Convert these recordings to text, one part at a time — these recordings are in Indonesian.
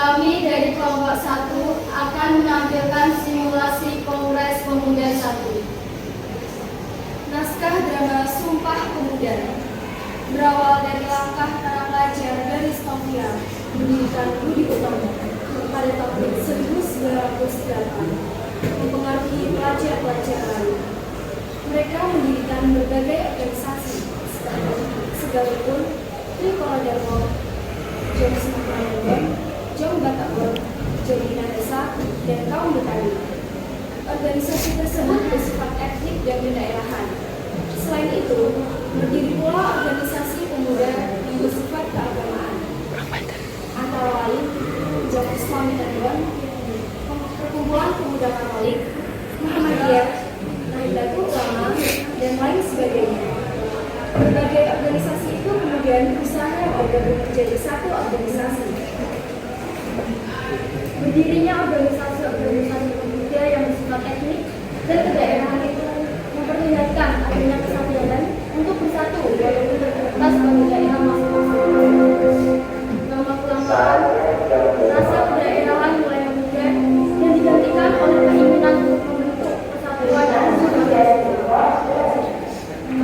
Kami dari kelompok 1 akan menampilkan simulasi Kongres Pemuda 1. Naskah drama Sumpah Pemuda berawal dari langkah para pelajar dari Stovia mendirikan Budi Utomo pada tahun 1908 mempengaruhi pelajar-pelajar lain. Mereka mendirikan berbagai organisasi sekalipun Trikora Darmo, Jom Semangat, Jom Batagor, Jom Indonesia, dan Kaum Betani. Organisasi tersebut bersifat etnik dan kedaerahan. Selain itu, berdiri pula organisasi pemuda yang bersifat keagamaan. Antara lain, Jom Islami Tadwan, Perkumpulan Pemuda Katolik, Muhammadiyah, Nahdlatul Ulama, dan lain sebagainya. Berbagai organisasi itu kemudian berusaha bergabung menjadi satu organisasi. Berdirinya organisasi-organisasi pemuda yang bersifat etnik dan kedaerahan itu memperlihatkan adanya kesatuan untuk bersatu walaupun terbatas pada daerah masing-masing. Lama-kelamaan, rasa kedaerahan mulai memudar dan digantikan oleh keinginan untuk membentuk persatuan dan organisasi.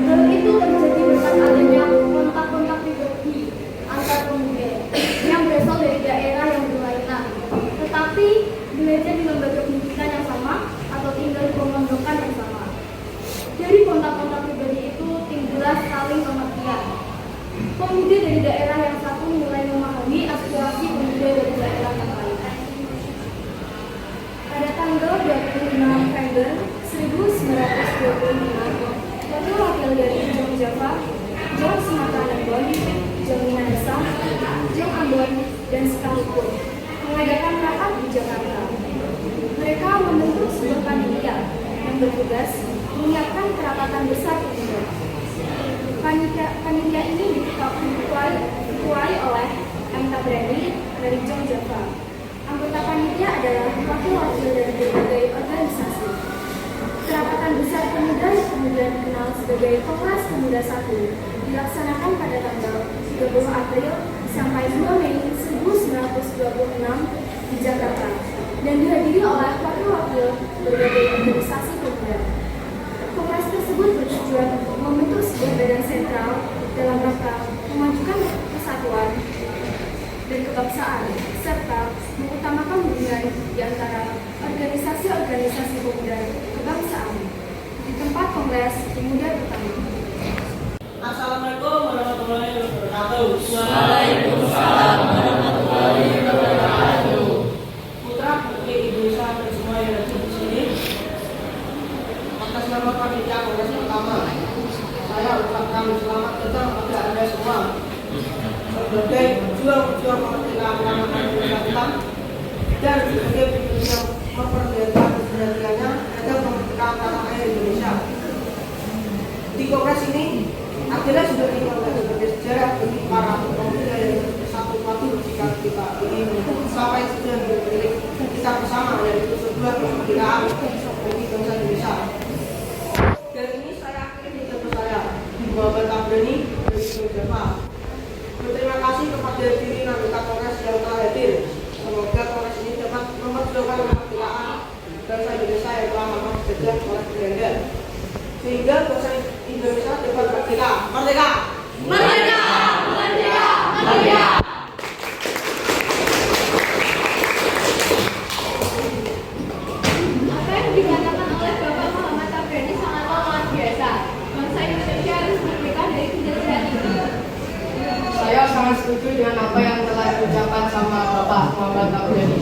Hal itu terjadi berkat adanya kontak-kontak pribadi antar pemuda yang berasal dari daerah yang berlainan, tetapi belajar di lembaga pendidikan yang sama atau tinggal di pemondokan yang sama. Dari kontak-kontak pribadi itu timbullah saling pengertian. Pemuda dari daerah yang satu mulai memahami aspirasi pemuda dari daerah yang lain. Pada tanggal 26 November 1925, wakil dari Jom Java, Jom Sumatera Ambon, Jom Minahasa, Jom Ambon, dan sekalipun mengadakan rapat di Jakarta. Mereka membentuk sebuah panitia yang bertugas menyiapkan kerapatan besar pemuda. Panitia ini diketuai oleh M. Tabrani dari Jom Java. Anggota panitia adalah wakil-wakil dari berbagai organisasi. Kerapatan besar pemuda yang kemudian dikenal sebagai Kongres Pemuda 1 dilaksanakan pada tanggal 30 April sampai 2 Mei 1926 di Jakarta dan dihadiri oleh wakil-wakil berbagai organisasi pemuda. Kongres tersebut bertujuan untuk membentuk sebuah badan sentral dalam rangka memajukan persatuan dan kebangsaan serta mengutamakan hubungan di antara organisasi-organisasi pemuda kebangsaan di tempat Kongres Pemuda pertama. Assalamualaikum warahmatullahi wabarakatuh. Waalaikumsalam warahmatullahi wabarakatuh. Putra putri ibu saya dan semua yang ada di sini. Atas nama panitia Kongres pertama, saya ucapkan selamat datang kepada Anda semua. Sebagai pejuang-pejuang kemerdekaan kita dan sebagai pejuang yang memperlihatkan kesejahteranya agar kemerdekaan tanah air Indonesia. Di Kongres ini akhirnya sudah dianggap sebagai sejarah bagi para pemuda yang bersatu padu jika kita ingin sampai sudah milik kita bersama, yaitu sebuah kemerdekaan bagi bangsa Indonesia. Dan ini saya akhiri pidato saya, Muhammad Tabrani dari Java. Berterima kasih kepada diri anggota Kongres yang telah hadir. Semoga Kongres ini dapat memperjuangkan kemerdekaan bangsa Indonesia yang telah lama dijajah oleh Belanda, sehingga bangsa Indonesia dapat merdeka. Merdeka! Merdeka! Merdeka! Merdeka! Apa yang dikatakan oleh Bapak Muhammad Tabrani sangatlah luar biasa. Bangsa Indonesia harus merdeka dari penjajahan ini. Saya sangat setuju dengan apa yang telah diucapkan sama Bapak Muhammad Tabrani.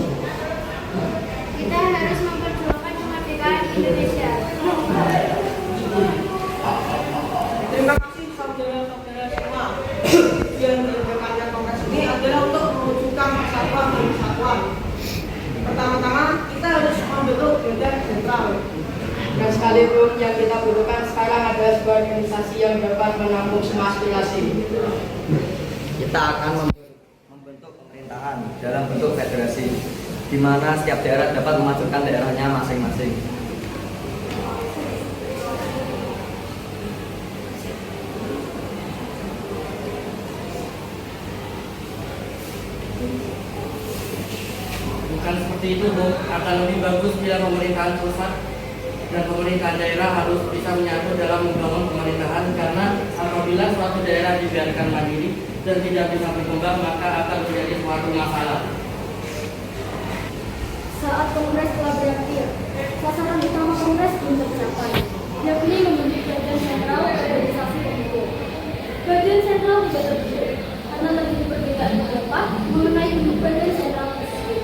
Kita harus memperjuangkan kemerdekaan Indonesia. Terima kasih saudara-saudara semua. Tujuan diadakannya Kongres ini adalah untuk mewujudkan persatuan dan kesatuan. Pertama-tama kita harus membentuk badan sentral. Dan sekalipun yang kita butuhkan sekarang adalah sebuah organisasi yang dapat menampung semua aspirasi. Kita akan membentuk pemerintahan dalam bentuk federasi, di mana setiap daerah dapat memajukan daerahnya masing-masing. Bukan seperti itu, Bung. Akan lebih bagus bila pemerintahan pusat dan pemerintahan daerah harus bisa menyatu dalam membangun pemerintahan, karena apabila suatu daerah dibiarkan mandiri dan tidak bisa berkembang, maka akan menjadi suatu masalah. Saat kongres telah berakhir, sasaran utama kongres belum tercapai, yakni membentuk badan sentral organisasi pemikir. Badan sentral tidak terbentuk karena terjadi perbedaan pendapat mengenai bentuk badan sentral tersebut.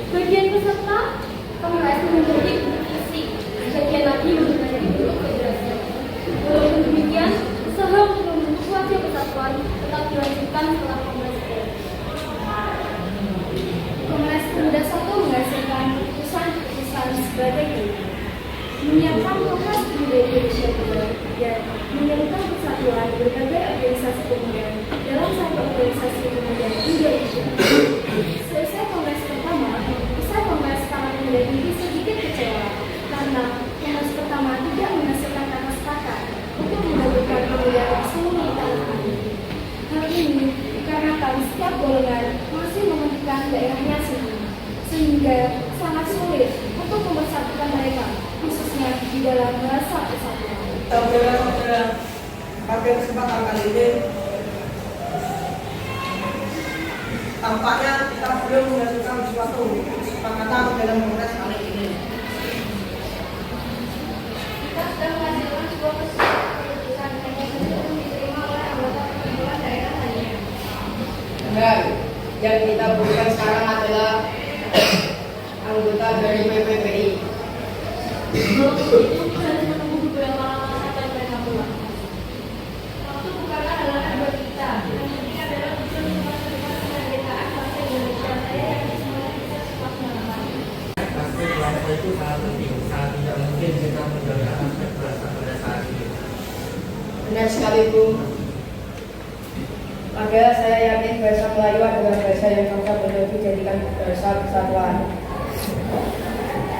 Bagian peserta kongres menjadi bentuk isi, sebagian lagi menjadi bentuk federasi. Walaupun demikian, usaha untuk membentuk wajah persatuan tetap dilanjutkan setelah kongres berakhir. Kongres Pemuda satu menghasilkan keputusan sebagai berikut: menyiapkan Kongres Pemuda Indonesia II dan menyerukan persatuan berbagai organisasi pemuda dalam satu organisasi pemuda Indonesia. Selesai kongres pertama, usai kongres para pemuda ini sedikit kecewa karena kongres pertama tidak menghasilkan kata sepakat untuk menggabungkan pemuda seluruh tanah air. Hal ini dikarenakan setiap golongan masih mementingkan daerahnya sendiri, sehingga sangat sulit untuk mempersatukan mereka, khususnya di dalam bahasa persatuan. Saudara-saudara, pada kesempatan kali ini tampaknya kita belum menghasilkan suatu kesepakatan dalam kongres kali ini. Kita sedang menghasilkan sebuah keputusan hanya saja belum diterima oleh anggota perkumpulan daerah lainnya. Benar, yang kita butuhkan sekarang adalah anggota dari PPPI. Kalau begitu, harus menunggu beberapa lama sampai mereka pulang. Waktu bukanlah halangan buat kita. Yang penting adalah tujuan semua serta kemerdekaan bangsa Indonesia. Saya yakin semuanya bisa cepat melakukan. Aspek bahasa itu sangat penting, sangat tidak mungkin kita menjaga aspek bahasa pada saat ini. Benar sekali, Bung. Padahal saya yakin bahasa Melayu adalah bahasa yang cocok untuk dijadikan bahasa persatuan.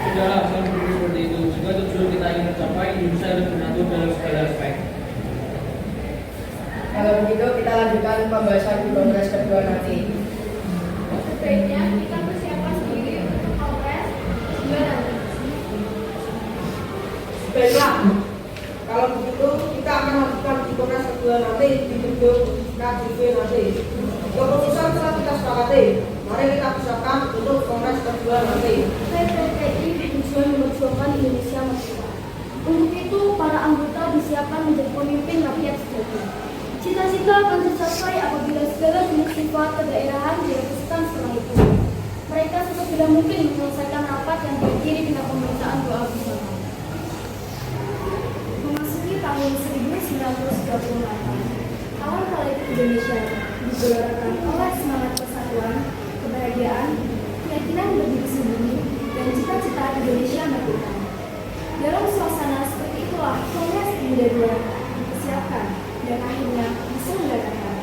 Sudahlah, saya berpikir seperti itu. Jika tujuan kita ingin tercapai, Indonesia harus menyatu dalam segala aspek. Kalau begitu kita lanjutkan pembahasan di kongres kedua nanti. Sebaiknya kita persiapan sendiri untuk kongres juga nanti. Baiklah, kalau begitu kita akan lanjutkan di kongres kedua nanti di gedung KJV nanti. Keputusan telah kita sepakati. Mari kita persiapkan untuk kongres kedua nanti. PPPI bertujuan memperjuangkan Indonesia merdeka. Untuk itu, para anggota disiapkan menjadi pemimpin rakyat sejati. Cita-cita akan tercapai apabila segala jenis sifat kedaerahan direvisikan setelah itu. Mereka sesegera mungkin menyelesaikan rapat yang diakhiri dengan pemeriksaan doa bersama. Memasuki tahun 1938, awal kali Indonesia digelarkan oleh semangat persatuan, kebahagiaan, keyakinan berdiri sendiri, dan cita-cita Indonesia merdeka. Dalam suasana seperti itulah Kongres Pemuda II dipersiapkan dan akhirnya diselenggarakan.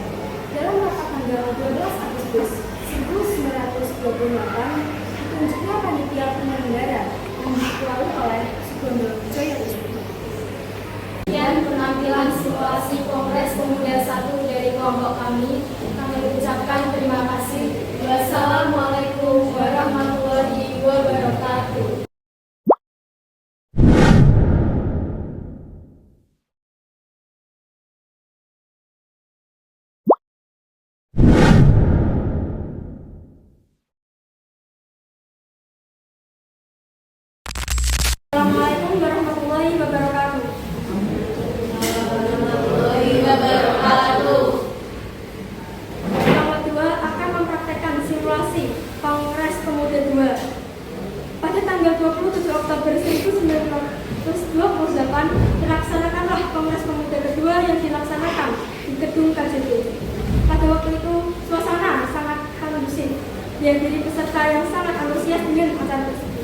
Dalam rapat tanggal 12 Agustus 1928, ditunjuknya panitia penyelenggara yang diketuai oleh Sugondo Joyowisnu. Dan penampilan simulasi Kongres Pemuda 1 dari kelompok kami ucapkan terima kasih. Wassalamualaikum warahmatullahi wabarakatuh. Assalamualaikum warahmatullahi wabarakatuh. Kelompok 2 akan mempraktekkan simulasi Kongres Pemuda II. Pada tanggal 27 Oktober 1928 dilaksanakanlah Kongres Pemuda kedua yang dilaksanakan di gedung KJP. Pada waktu itu suasana sangat kondusif, dihadiri peserta yang sangat antusias dengan acara tersebut.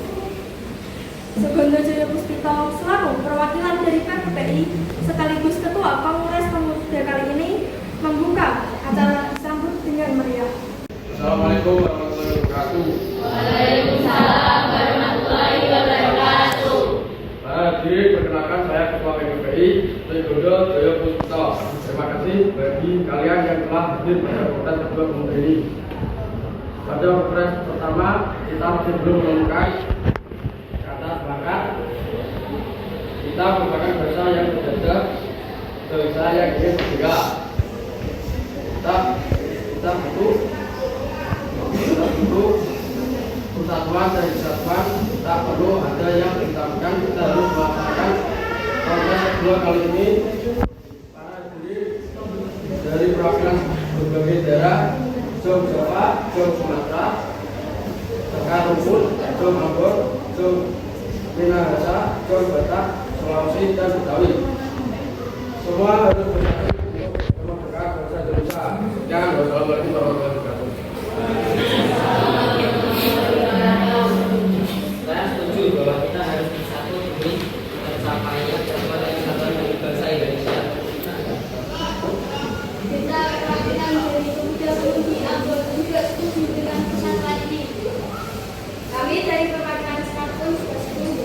Sugondo Joyopuspito selaku perwakilan dari PPPI sekaligus ketua Kongres Pemuda kali ini membuka acara disambut dengan meriah. Assalamualaikum warahmatullahi wabarakatuh. Waalaikumsalam warahmatullahi wabarakatuh. Para hadirin, perkenalkan saya Ketua PPPI Sugondo Joyopuspito. Terima kasih bagi kalian yang telah hadir pada kongres kedua pemuda ini. Pada kongres pertama pertama kita masih belum menemukan kata sepakat. Kita merupakan bangsa yang berbeda, bangsa yang ingin berbeda. Kita butuh persatuan dan kesatuan. Tak perlu ada yang ditambahkan. Kita harus melaksanakan kongres kedua kali ini. Para hadirin dari perwakilan berbagai daerah, Jawa Jawa, Jawa Sumatera, Tengah Rumput, Jawa Ambon, Jawa Minahasa, Jawa Batak, Sulawesi dan Betawi. Semua harus bersatu untuk kemerdekaan bangsa Indonesia. Sekian, wassalamualaikum warahmatullahi wabarakatuh. Saya setuju bahwa kita harus bersatu demi tercapainya persatuan dan kesatuan bagi bangsa Indonesia. Kita perwakilan dari Pemuda Pemudi Ambon juga setuju dengan persatuan ini. Kami dari perwakilan Sekat pun juga setuju.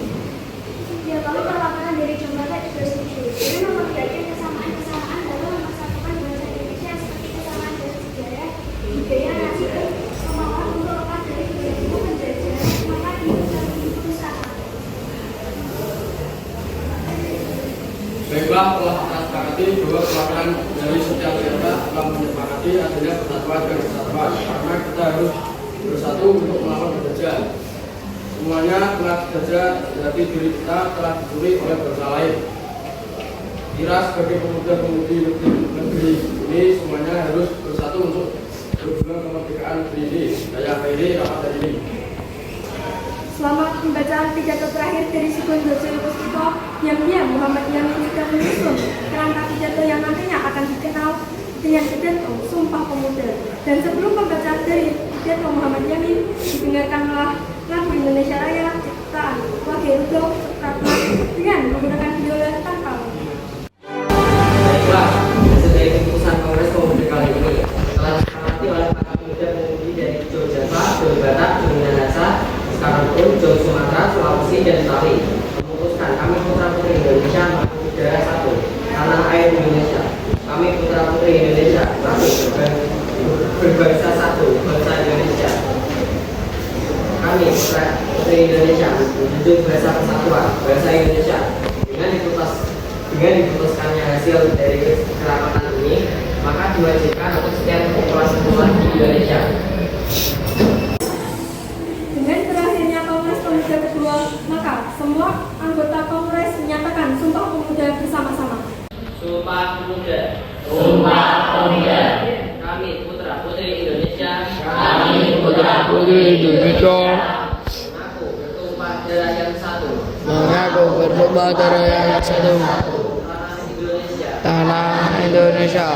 Ya, kami perwakilan dari Jembatan juga setuju. Ini memperlihatkan kesamaan-kesamaan dalam mempersatukan bangsa Indonesia seperti kesamaan dari sejarah, budaya, nasi, dan kemauan untuk lepas dari budaya penjajah, maka berusaha. Baiklah, telah kita sepakati bahwa perwakilan dari setiap daerah telah menyepakati adanya persatuan dan kesatuan karena kita harus bersatu untuk melawan penjajah. Semuanya telah dijajah, jadi diri kita telah dicuri oleh bangsa lain. Kira sebagai pemuda-pemudi negeri ini semuanya harus bersatu untuk berjuang kemerdekaan negeri ini. Saya akhiri rapat hari ini. Selamat pembacaan pidato terakhir dari Sukun Dosen Puspito yang Muhammad Yamin sudah menyusun kerangka pidato yang nantinya akan dikenal dengan pidato Sumpah Pemuda. Dan sebelum pembacaan dari pidato Muhammad Yamin, didengarkanlah lagu Indonesia Raya ciptaan Wage Rudolf Supratman dengan menggunakan biola tanpa. Baiklah, sesuai keputusan Kongres Pemuda kali ini telah disepakati oleh para pemuda-pemudi dari Jawa Jawa, Jawa Batak, Jawa Minahasa, sekarang pun Jawa Sumatera, Sulawesi dan Betawi memutuskan kami putra-putri Indonesia mengaku negara satu, tanah air Indonesia. Kami putra-putri Indonesia mengaku berbangsa satu, bangsa Indonesia. Kami putra-putri Indonesia menjunjung bahasa persatuan, bangsa Indonesia. Dengan diputuskannya hasil dari kerapatan ini, maka diwajibkan untuk setiap kepulauan di Indonesia. Dengan berakhirnya Kongres Pemuda kedua, maka semua anggota Kongres menyatakan Sumpah Pemuda bersama-sama. Sumpah Pemuda. Sumpah Pemuda. Kami putra-putri Indonesia. Kami putra-putri Indonesia. Mengaku bertumpah darah yang satu. Mengaku bersumpah darah yang satu. Tanah Indonesia. Tanah Indonesia.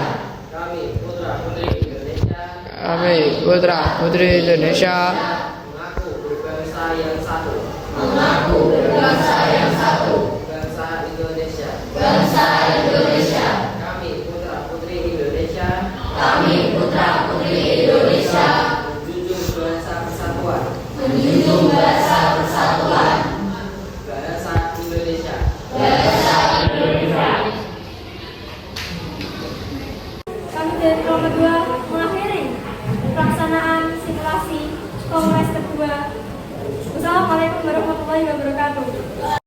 Kami putra-putri Indonesia. Kami putra-putri Indonesia. Mengaku berbangsa yang satu. Mengaku berbangsa yang satu. Bangsa Indonesia. Bangsa Indonesia. Kami putra-putri Indonesia. Kami putra-putri Indonesia. Menjunjung bahasa persatuan. Menjunjung bahasa persatuan. Bahasa Indonesia. Bahasa Indonesia. Kami dari kelompok 2 mengakhiri pelaksanaan simulasi Kongres kedua. Wassalamualaikum warahmatullahi wabarakatuh.